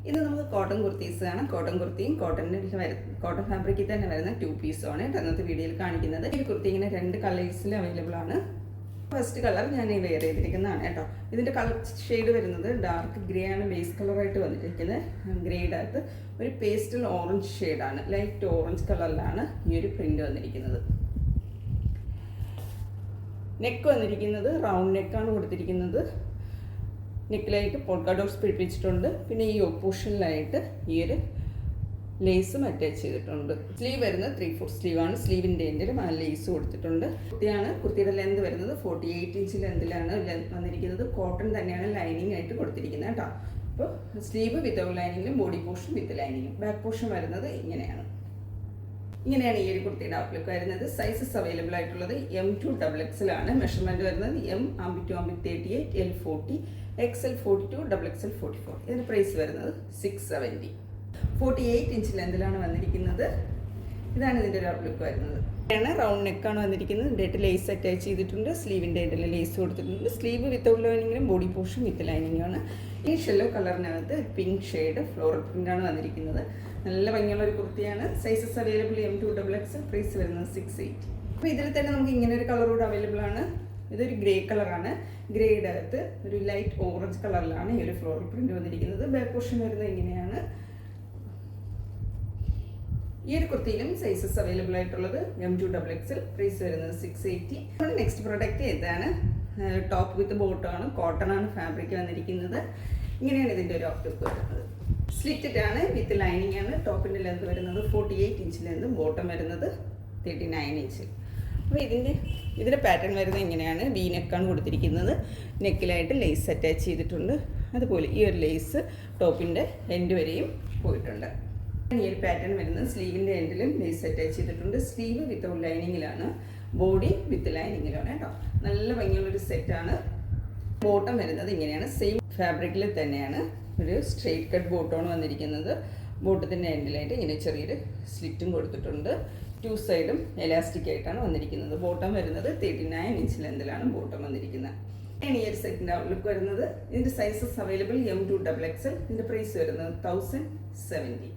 ഇത് നമുക്ക് കോട്ടൺ കുർത്തീസ് ആണ്. കോട്ടൺ കുർത്തിയും കോട്ടൺ ഫാബ്രിക്കിൽ തന്നെ വരുന്ന 2 പീസുമാണ് ഇന്നത്തെ വീഡിയോയിൽ കാണിക്കുന്നത്. ഈ കുർത്തി ഇങ്ങനെ 2 കളേഴ്സിൽ അവൈലബിൾ ആണ്. ഫസ്റ്റ് കളർ ഞാൻ വെയർ ചെയ്തിരിക്കുന്നതാണ് കേട്ടോ. ഇതിൻ്റെ കളർ ഷെയ്ഡ് വരുന്നത് ഡാർക്ക് ഗ്രേ ആണ്. ബേസ് കളറായിട്ട് വന്നിരിക്കുന്നത് ഗ്രേയുടെ അകത്ത് ഒരു പേസ്റ്റൽ ഓറഞ്ച് ഷെയ്ഡാണ്. ലൈറ്റ് ഓറഞ്ച് കളറിലാണ് ഈ ഒരു പ്രിന്റ് വന്നിരിക്കുന്നത്. നെക്ക് വന്നിരിക്കുന്നത് റൗണ്ട് നെക്കാണ് കൊടുത്തിരിക്കുന്നത്. നെക്കിലേക്ക് പോൾക്ക ഡോട്ട്സ് പിടിപ്പിച്ചിട്ടുണ്ട്. പിന്നെ ഈ ഓപ്പോഷനിലായിട്ട് ഈ ഒരു ലേസും അറ്റാച്ച് ചെയ്തിട്ടുണ്ട്. സ്ലീവ് വരുന്നത് 3/4 സ്ലീവാണ്. സ്ലീവിൻ്റെ എൻഡിലും ആ ലേസ് കൊടുത്തിട്ടുണ്ട്. കുർത്തിയുടെ ലെന്ത് വരുന്നത് 48 ഇഞ്ച് ലെന്തിലാണ് വന്നിരിക്കുന്നത്. കോട്ടൺ തന്നെയാണ് ലൈനിങ് ആയിട്ട് കൊടുത്തിരിക്കുന്നത് കേട്ടോ. അപ്പോൾ സ്ലീവ് വിത്തൗട്ട് ലൈനിങ്ങിലും ബോഡി പോർഷൻ വിത്ത് ലൈനിങ്ങും. ബാക്ക് പോർഷൻ വരുന്നത് ഇങ്ങനെയാണ് ഈ ഒരു കുർത്തിയുടെ ഔട്ട്ലുക്ക് വരുന്നത്. സൈസസ് അവൈലബിൾ ആയിട്ടുള്ളത് M2 XXL ആണ്. മെഷർമെൻറ്റ് വരുന്നത് M armpit to armpit 38, L 40, XL 42, XXL 44. ഇതിൻ്റെ പ്രൈസ് വരുന്നത് 670. 48 ഇഞ്ച് ലെന്തിലാണ് വന്നിരിക്കുന്നത്. ഇതാണ് ഇതിൻ്റെ ഒരു ഔട്ട്ലുക്ക് വരുന്നത്. റൗണ്ട് നെക്കാണ് വന്നിരിക്കുന്നത്. ഇതിൻ്റെ ലേസ് അറ്റാച്ച് ചെയ്തിട്ടുണ്ട്. സ്ലീവിൻ്റെ ഇടയിൽ ലേസ് കൊടുത്തിട്ടുണ്ട്. സ്ലീവ് വിത്തൗട്ട് ലൈനിങ്ങിലും ബോഡി പോർഷൻ വിത്ത് ലൈനിങ്ങാണ്. ഈ യെല്ലോ കളറിനകത്ത് പിങ്ക് ഷെയ്ഡ് ഫ്ലോറൽ പ്രിൻ്റാണ് വന്നിരിക്കുന്നത്. നല്ല ഭംഗിയുള്ള ഒരു കുർത്തിയാണ്. Sizes available M2 XXL. Price വരുന്നത് 680. അപ്പോൾ ഇതിൽ തന്നെ നമുക്ക് ഇങ്ങനെ ഒരു കളർ കൂടെ അവൈലബിൾ ആണ്. ഇതൊരു ഗ്രേ കളറാണ്. ഗ്രേയുടെ അകത്ത് ഒരു ലൈറ്റ് ഓറഞ്ച് കളറിലാണ് ഈ ഒരു ഫ്ലോറൽ പ്രിന്റ് വന്നിരിക്കുന്നത്. ബാക്ക് പോർഷൻ വരുന്നത് ഇങ്ങനെയാണ്. ഈ ഒരു കുർത്തിയിലും സൈസസ് അവൈലബിൾ ആയിട്ടുള്ളത് M2 XXL. പ്രൈസ് വരുന്നത് 680. നെക്സ്റ്റ് പ്രൊഡക്റ്റ് ഇതാണ്. ടോപ്പ് വിത്ത് ബോട്ടമാണ്. കോട്ടൺ ആണ് ഫാബ്രിക് വന്നിരിക്കുന്നത്. ഇങ്ങനെയാണ് ഇതിൻ്റെ ഒരു ഔട്ട്ലുക്ക് വരുന്നത്. സ്ലിറ്റഡ് ആണ് വിത്ത് ലൈനിങ് ആണ്. ടോപ്പിൻ്റെ ലെന്ത് വരുന്നത് 48 ഇഞ്ച് ലെന്തും ബോട്ടം വരുന്നത് 39 ഇഞ്ച്. അപ്പോൾ ഇതിൻ്റെ പാറ്റേൺ വരുന്നത് ഇങ്ങനെയാണ്. വി നെക്കാണ് കൊടുത്തിരിക്കുന്നത്. നെക്കിലായിട്ട് ലേസ് അറ്റാച്ച് ചെയ്തിട്ടുണ്ട്. അതുപോലെ ഈ ഒരു ലേസ് ടോപ്പിൻ്റെ എൻഡ് വരെയും പോയിട്ടുണ്ട്. ഈ ഒരു പാറ്റേൺ വരുന്നത് സ്ലീവിൻ്റെ എൻഡിലും ലേസ് അറ്റാച്ച് ചെയ്തിട്ടുണ്ട്. സ്ലീവ് വിത്തൗട്ട് ലൈനിങ്ങിലാണ്, ബോഡി വിത്ത് ലൈനിങ്ങിലാണ് കേട്ടോ. നല്ല ഭംഗിയുള്ളൊരു സെറ്റാണ്. ബോട്ടം വരുന്നത് ഇങ്ങനെയാണ്. സെയിം ഫാബ്രിക്കിൽ തന്നെയാണ്. ഒരു സ്ട്രെയിറ്റ് കട്ട് ബോട്ടമാണ് വന്നിരിക്കുന്നത്. ബോട്ടത്തിൻ്റെ എൻഡിലായിട്ട് ഇങ്ങനെ ചെറിയൊരു സ്ലിറ്റും കൊടുത്തിട്ടുണ്ട്. 2 സൈഡും എലാസ്റ്റിക് ആയിട്ടാണ് വന്നിരിക്കുന്നത്. ബോട്ടം വരുന്നത് 39 ഇഞ്ച് ലെന്തിലാണ് ബോട്ടം വന്നിരിക്കുന്നത്. ഈ ഒരു സെറ്റിൻ്റെ ഔട്ട്ലുക്ക് വരുന്നത്. ഇതിൻ്റെ സൈസസ് അവൈലബിൾ M2 XXL. ഇതിൻ്റെ പ്രൈസ് വരുന്നത് 1070.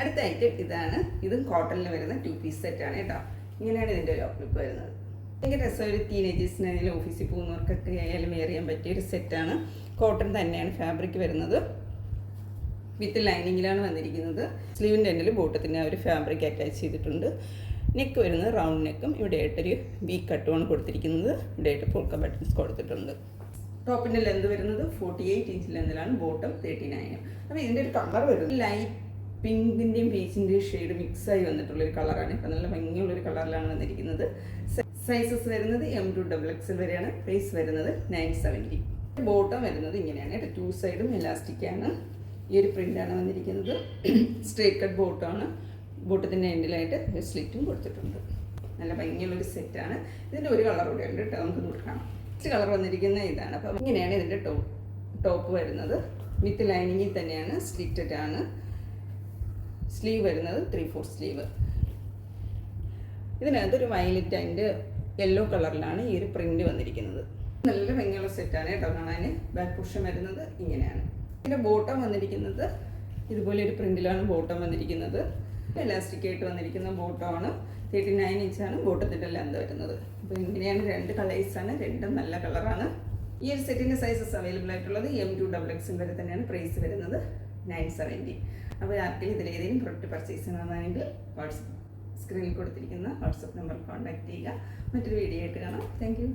അടുത്ത ഐറ്റം ഇതാണ്. ഇതും കോട്ടണിൽ വരുന്ന 2 പീസ് സെറ്റാണ് കേട്ടോ. ഇങ്ങനെയാണ് ഇതിൻ്റെ ഒരു ഔട്ട്ലുക്ക് വരുന്നത്. ഭയങ്കര രസം. ഒരു ടീനേജേഴ്സിനായാലും ഓഫീസിൽ പോകുന്നവർക്കൊക്കെ ആയാലും വെയർ ചെയ്യാൻ പറ്റിയ ഒരു സെറ്റാണ്. കോട്ടൺ തന്നെയാണ് ഫാബ്രിക് വരുന്നത്. വിത്ത് ലൈനിങ്ങിലാണ് വന്നിരിക്കുന്നത്. സ്ലീവിൻ്റെ എൻഡിൽ ബോട്ടത്തിന് ഒരു ഫാബ്രിക് അറ്റാച്ച് ചെയ്തിട്ടുണ്ട്. നെക്ക് വരുന്നത് റൗണ്ട് നെക്കും ഇവിടെയായിട്ടൊരു വി കട്ടുമാണ് കൊടുത്തിരിക്കുന്നത്. ഇവിടെയായിട്ട് പോൾക്ക ബട്ടൺസ് കൊടുത്തിട്ടുണ്ട്. ടോപ്പിൻ്റെ ലെന്ത് വരുന്നത് 48 ഇഞ്ച് ലെന്തിലാണ്, ബോട്ടം 39. അപ്പോൾ ഇതിൻ്റെ ഒരു കളർ വരുന്നത് ലൈറ്റ് പിങ്കിൻ്റെയും പീച്ചിൻ്റെയും ഷെയ്ഡ് മിക്സായി വന്നിട്ടുള്ളൊരു കളറാണ്. ഇപ്പം നല്ല ഭംഗിയുള്ളൊരു കളറിലാണ് വന്നിരിക്കുന്നത്. സൈസസ് വരുന്നത് M2 XXL വരെയാണ്. പ്രൈസ് വരുന്നത് 970. ബോട്ടം വരുന്നത് ഇങ്ങനെയാണ്. 2 സൈഡും എലാസ്റ്റിക്കാണ്. ഈ ഒരു പ്രിൻ്റാണ് വന്നിരിക്കുന്നത്. Straight cut ബോട്ടമാണ്. ബോട്ടത്തിൻ്റെ എൻഡിലായിട്ട് സ്ലിറ്റും കൊടുത്തിട്ടുണ്ട്. നല്ല ഭംഗിയുള്ളൊരു സെറ്റാണ്. ഇതിൻ്റെ ഒരു കളർ കൂടെ ഉണ്ട് കേട്ടോ. നമുക്ക് നോക്കാം. നെക്സ്റ്റ് കളർ വന്നിരിക്കുന്ന ഇതാണ്. അപ്പം ഇങ്ങനെയാണ് ഇതിൻ്റെ ടോപ്പ് വരുന്നത്. വിത്ത് ലൈനിങ്ങിൽ തന്നെയാണ്. സ്ലിറ്റഡ് ആണ്. സ്ലീവ് വരുന്നത് 3/4 സ്ലീവ്. ഇതിനകത്തൊരു വയലറ്റ് ആൻഡ് യെല്ലോ കളറിലാണ് ഈ ഒരു പ്രിന്റ് വന്നിരിക്കുന്നത്. നല്ല ഭംഗിയുള്ള സെറ്റാണ് കേട്ടോ കാണാൻ. ബാക്ക് പോർഷൻ വരുന്നത് ഇങ്ങനെയാണ്. ഇതിൻ്റെ ബോട്ടം വന്നിരിക്കുന്നത് ഇതുപോലെ ഒരു പ്രിന്റിലാണ് ബോട്ടം വന്നിരിക്കുന്നത്. എലാസ്റ്റിക് ആയിട്ട് വന്നിരിക്കുന്ന ബോട്ടമാണ്. 39 ഇഞ്ചാണ് ബോട്ടത്തിൻ്റെ ലെന്ത് വരുന്നത്. അപ്പോൾ ഇങ്ങനെയാണ് 2 കളേഴ്സാണ്. രണ്ടും നല്ല കളറാണ്. ഈ ഒരു സെറ്റിൻ്റെ സൈസസ് അവൈലബിൾ ആയിട്ടുള്ളത് M2 XXL വരെ തന്നെയാണ്. പ്രൈസ് വരുന്നത് 970. അപ്പോൾ ആർക്കെങ്കിലും ഇതിലേതെങ്കിലും പ്രൊഡക്റ്റ് പർച്ചേസ് ചെയ്യണമെന്നാണെങ്കിൽ സ്ക്രീനിൽ കൊടുത്തിരിക്കുന്ന വാട്സപ്പ് നമ്പറിൽ കോൺടാക്ട് ചെയ്യുക. മറ്റൊരു വീഡിയോ ആയിട്ട് കാണാം. Thank you.